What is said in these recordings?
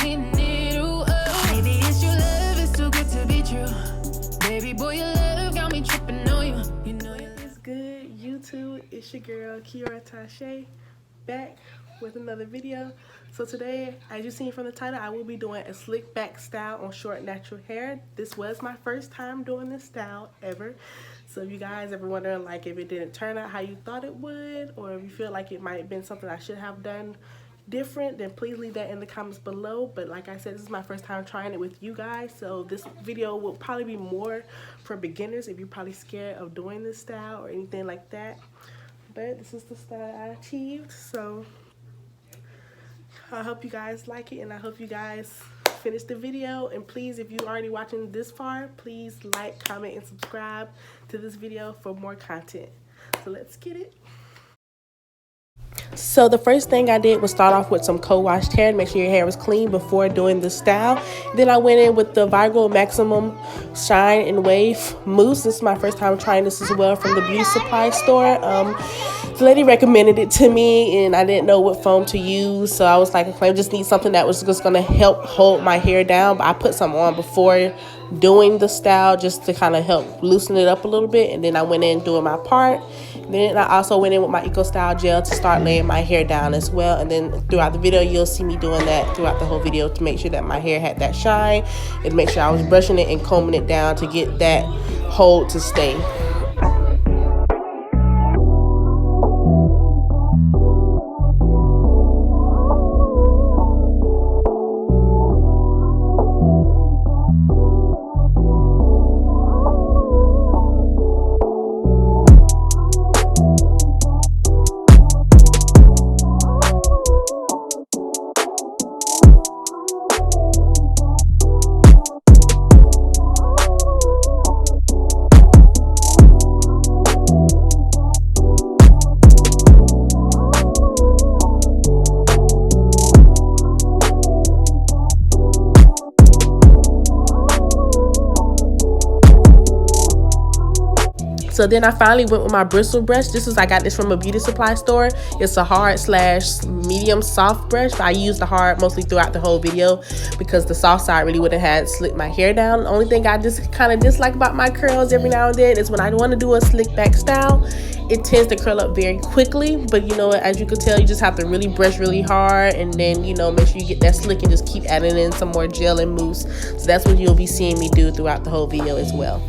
hitting it, ooh, maybe it's your love, it's too good to be true. Baby boy, your love got me tripping on you. You know It's good, YouTube. It's your girl Kyora Tashae, back with another video. So today, as you seen from the title, I will be doing a slick back style on short natural hair. This was my first time doing this style ever. So if you guys ever wondering like if it didn't turn out how you thought it would, or if you feel like it might have been something I should have done different, then please leave that in the comments below. But like I said, this is my first time trying it with you guys, so this video will probably be more for beginners if you're probably scared of doing this style or anything like that. But this is the style I achieved, so I hope you guys like it, and I hope you guys finish the video. And please, if you're already watching this far, please like, comment, and subscribe to this video for more content. So let's get it. So the first thing I did was start off with some co-washed hair to make sure your hair was clean before doing the style. Then I went in with the Vigoral Maximum Shine and Wave Mousse. This is my first time trying this as well from the beauty supply store. The lady recommended it to me, and I didn't know what foam to use, so I was like, okay, I just need something that was just going to help hold my hair down. But I put some on before doing the style just to kind of help loosen it up a little bit, and then I went in doing my part. Then I also went in with my Eco Style gel to start laying my hair down as well. And then throughout the video, you'll see me doing that throughout the whole video to make sure that my hair had that shine, and make sure I was brushing it and combing it down to get that hold to stay. So then I finally went with my bristle brush. I got this from a beauty supply store. It's a hard / medium soft brush, but I used the hard mostly throughout the whole video because the soft side really wouldn't have slicked my hair down. The only thing I just kind of dislike about my curls every now and then is when I want to do a slick back style, it tends to curl up very quickly. But you know, as you can tell, you just have to really brush really hard, and then, you know, make sure you get that slick and just keep adding in some more gel and mousse. So that's what you'll be seeing me do throughout the whole video as well.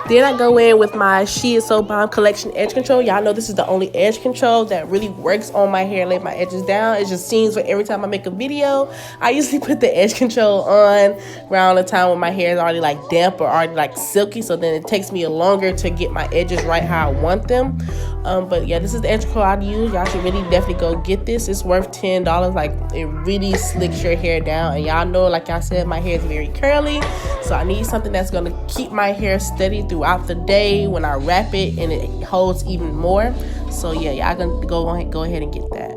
Then I go in with my She Is So Bomb Collection Edge Control. Y'all know this is the only edge control that really works on my hair, lay my edges down. It just seems like every time I make a video, I usually put the edge control on around the time when my hair is already like damp or already like silky. So then it takes me longer to get my edges right how I want them. But yeah, this is the edge control I use. Y'all should really definitely go get this. It's worth $10. Like, it really slicks your hair down. And y'all know, like I said, my hair is very curly. So I need something that's going to keep my hair steady throughout the day when I wrap it, and it holds even more. So yeah, y'all gonna go ahead and get that.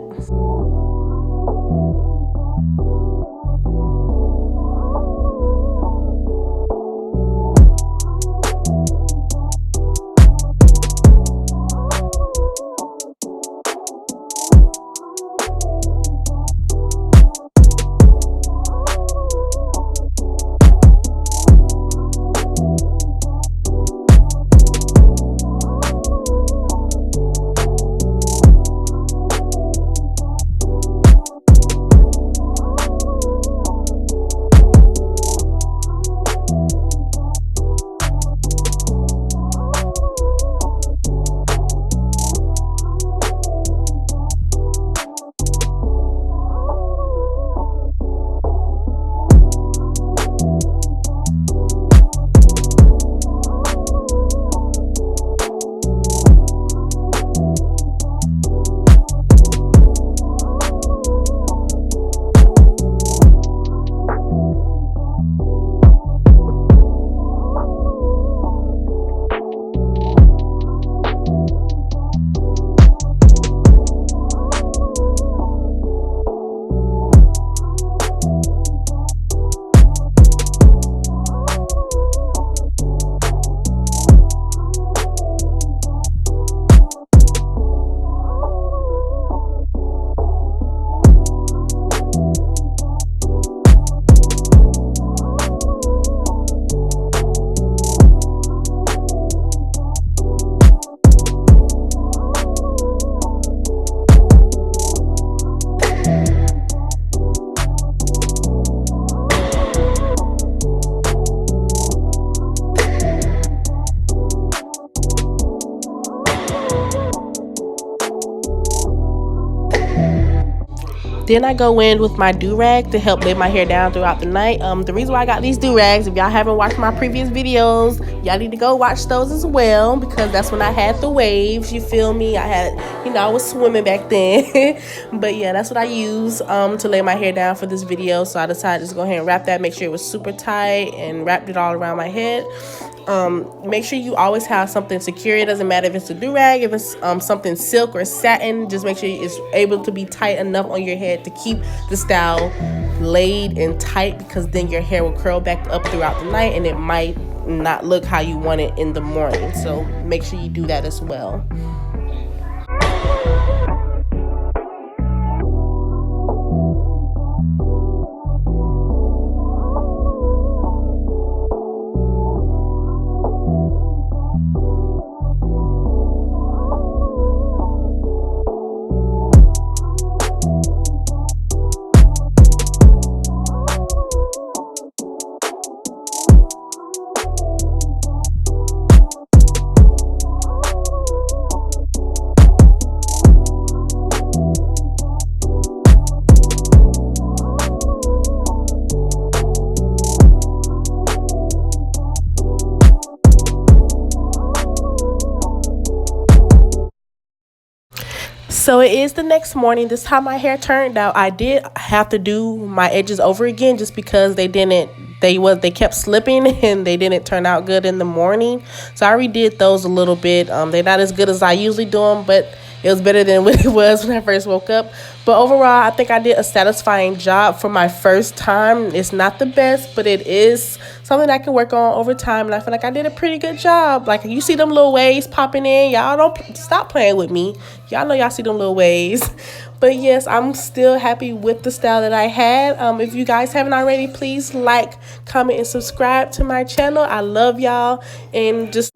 Then I go in with my do-rag to help lay my hair down throughout the night. The reason why I got these do-rags, if y'all haven't watched my previous videos, y'all need to go watch those as well, because that's when I had the waves, you feel me? I was swimming back then. But yeah, that's what I use to lay my hair down for this video. So I decided to just go ahead and wrap that, make sure it was super tight, and wrapped it all around my head. Make sure you always have something secure. It doesn't matter if it's a do-rag, if it's something silk or satin, just make sure it's able to be tight enough on your head to keep the style laid and tight, because then your hair will curl back up throughout the night and it might not look how you want it in the morning. So make sure you do that as well. So it is the next morning. This time my hair turned out. I did have to do my edges over again just because they kept slipping and they didn't turn out good in the morning. So I redid those a little bit. They're not as good as I usually do them, but it was better than what it was when I first woke up. But overall, I think I did a satisfying job for my first time. It's not the best, but it is something I can work on over time. And I feel like I did a pretty good job. Like, you see them little waves popping in. Y'all don't stop playing with me. Y'all know y'all see them little waves. But yes, I'm still happy with the style that I had. If you guys haven't already, please like, comment, and subscribe to my channel. I love y'all. And just